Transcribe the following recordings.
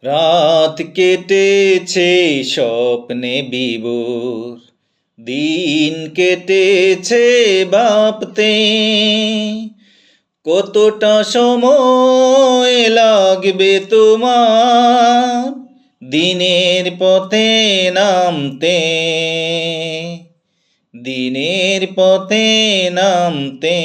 রাত কেটেছে স্বপ্নে বিভোর, দিন কেটেছে ভাবতে কতটা সময় লাগবে তোমার দিনের পথে নামতে, দিনের পথে নামতে।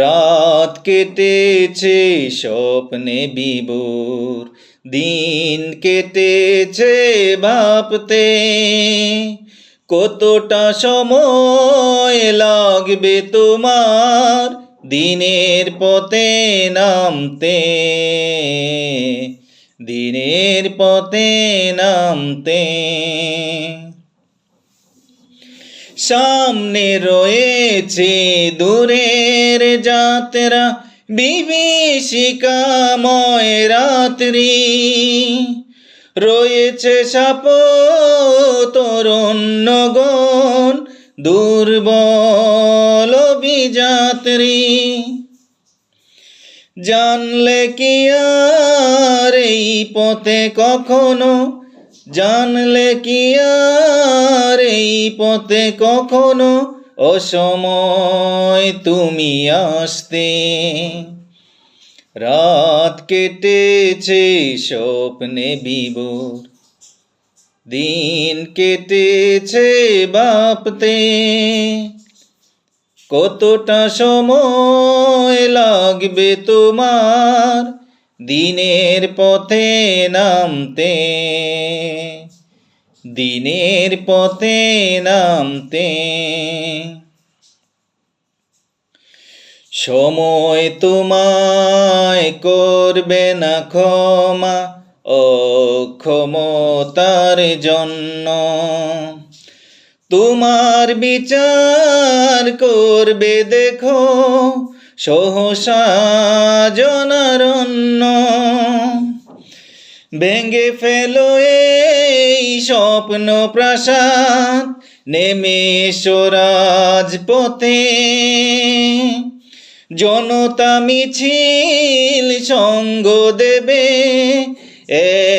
রাত কেটেছে স্বপ্নে বিভোর, দিন কেটেছে ভাবতে কতটা সময় লাগবে তোমার দিনের পথে নামতে, দিনের পথে নামতে। সামনে রয়েছে দূরের যাত্রা, বিভীষিকাময় রাত্রি, রয়েছে তরুণগণ দুর্বল বিযাত্রী। জানলে কি আর এই পথে কখনো, জানলে কি আর এই পথে কখনো অসময় তুমি আসতে। রাত কেটেছে স্বপ্নে বিভোর, দিন কেটেছে ভাবতে কতটা সময় লাগবে তোমার দিনের পথে নামতে, দিনের পথে নামতে। সময় তোমায় করবে না ক্ষমা অক্ষমতার জন্য, তোমার বিচার করবে দেখো সহসা জনারণ্য। ভেঙে ফেলো এই স্বপ্ন প্রাসাদ, নেমে এসো রাজপথে, জনতা মিছিল সঙ্গ দেবে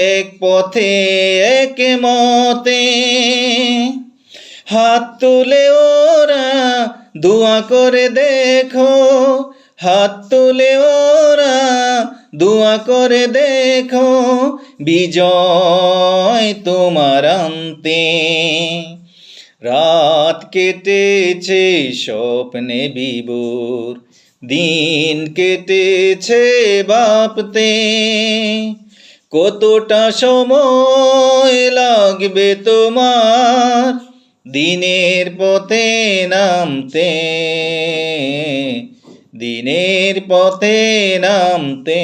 এক পথে এক মতে। হাত তুলে ওরা দোয়া করে দেখো, হাত তুলে ওরা দোয়া করে দেখো বিজয় তোমার আনতে। রাত কেটেছে স্বপ্নে বিভোর, দিন কেটেছে ভাবতে কতটা সময় লাগবে তোমার দিনের পথে নামতে, দিনের পথে নামতে।